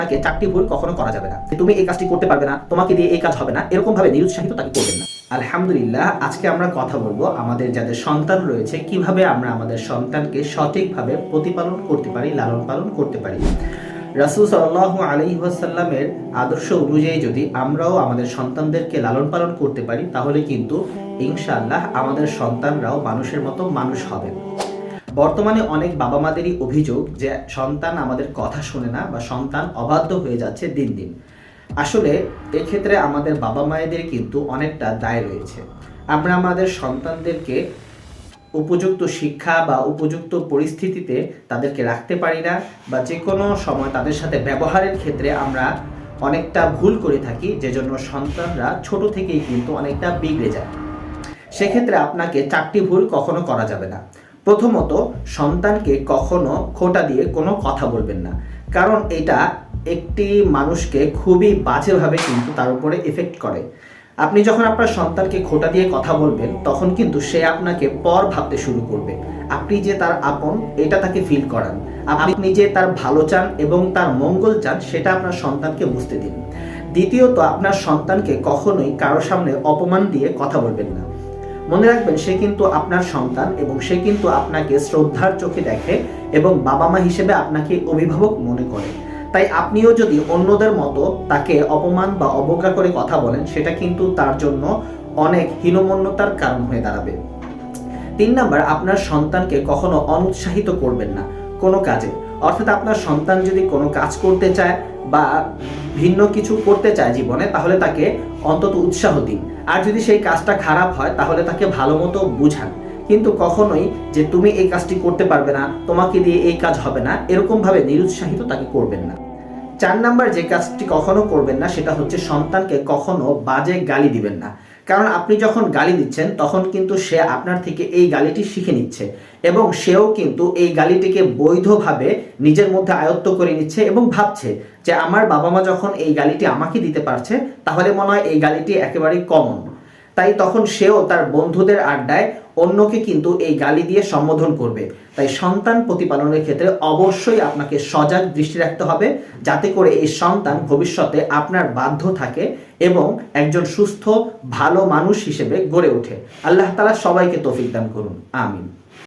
তাকে চারটি ভুল কখনো করা যাবে না। তুমি এই কাজটি করতে পারবে না, তোমাকে দিয়ে এই কাজ হবে না, এরকম ভাবে নিরুৎসাহিত তাকে করবেন না। আলহামদুলিল্লাহ, আজকে আমরা কথা বলবো আমাদের যাদের সন্তান রয়েছে কিভাবে আমরা আমাদের সন্তানকে সঠিকভাবে প্রতিপালন করতে পারি, লালন পালন করতে পারি। রাসূল সাল্লাল্লাহু আলাইহি ওয়াসাল্লামের আদর্শ অনুযায়ী যদি আমরাও আমাদের সন্তানদেরকে লালন পালন করতে পারি তাহলে কিন্তু ইনশাআল্লাহ আমাদের সন্তানরাও মানুষের মতো মানুষ হবে। বর্তমানে অনেক বাবা মাদেরই অভিযোগ যে সন্তান আমাদের কথা শোনে না বা সন্তান অবাধ্য হয়ে যাচ্ছে দিন দিন। আসলে এক্ষেত্রে আমাদের বাবা মায়েদের কিন্তু অনেকটা দায় রয়েছে। আমরা আমাদের সন্তানদেরকে উপযুক্ত শিক্ষা বা উপযুক্ত পরিস্থিতিতে তাদেরকে রাখতে পারি না, বা যে কোনো সময় তাদের সাথে ব্যবহারের ক্ষেত্রে আমরা অনেকটা ভুল করে থাকি, যে জন্য সন্তানরা ছোট থেকেই কিন্তু অনেকটা বিগড়ে যায়। সেক্ষেত্রে আপনাকে চারটি ভুল কখনো করা যাবে না। প্রথমত, সন্তানকে কখনো খোঁটা দিয়ে কোনো কথা বলবেন না, কারণ এটা একটি মানুষকে খুবই বাজেভাবে কিন্তু তার উপরে এফেক্ট করে। আপনি যখন আপনার সন্তানকে খোঁটা দিয়ে কথা বলবেন তখন কিন্তু সে আপনাকে পর ভাবতে শুরু করবে। আপনি যে তার আপন এটা তাকে ফিল করান, আপনি যে তার ভালো চান এবং তার মঙ্গল চান সেটা আপনার সন্তানকে বুঝতে দিন। দ্বিতীয়ত, আপনার সন্তানকে কখনোই কারো সামনে অপমান দিয়ে কথা বলবেন না। মনে রাখবেন, সে কিন্তু আপনার সন্তান এবং সে কিন্তু আপনাকে শ্রদ্ধার চোখে দেখে এবং বাবা মা হিসেবে আপনাকে অভিভাবক মনে করে। তাই আপনিও যদি অন্যদের মতো তাকে অপমান বা অবজ্ঞা করে কথা বলেন সেটা কিন্তু তার জন্য অনেক হীনমন্যতার কারণ হয়ে দাঁড়াবে। 3 নাম্বার, আপনার সন্তানকে কখনো অনুৎসাহিত করবেন না কোনো কাজে। অর্থাৎ আপনার সন্তান যদি কোনো কাজ করতে চায় বা ভিন্ন কিছু করতে চায় জীবনে, তাহলে তাকে অন্তত উৎসাহ দিন। আর যদি সেই কাজটা খারাপ হয় তাহলে তাকে ভালো মতো বুঝান, কিন্তু কখনোই যে তুমি এই কাজটি করতে পারবে না, তোমাকে দিয়ে এই কাজ হবে না, এরকমভাবে নিরুৎসাহিত তাকে করবেন না। 4 নাম্বার যে কাজটি কখনো করবেন না সেটা হচ্ছে সন্তানকে কখনো বাজে গালি দিবেন না। কারণ আপনি যখন গালি দিচ্ছেন তখন কিন্তু সে আপনার থেকে এই গালিটি শিখে নিচ্ছে এবং সেও কিন্তু এই গালিটিকে বৈধভাবে নিজের মধ্যে আয়ত্ত করে নিচ্ছে এবং ভাবছে যে আমার বাবা মা যখন এই গালিটি আমাকে দিতে পারছে তাহলে মনে হয় এই গালিটি একেবারেই কমন। তাই তখন সেও তার বন্ধুদের আড্ডায় অন্যকে কিন্তু এই গালি দিয়ে সম্বোধন করবে। তাই সন্তান প্রতিপালনের ক্ষেত্রে অবশ্যই আপনাকে সজাগ দৃষ্টি রাখতে হবে, যাতে করে এই সন্তান ভবিষ্যতে আপনার বাধ্য থাকে এবং একজন সুস্থ ভালো মানুষ হিসেবে গড়ে ওঠে। আল্লাহ তাআলা সবাইকে তৌফিক দান করুন, আমিন।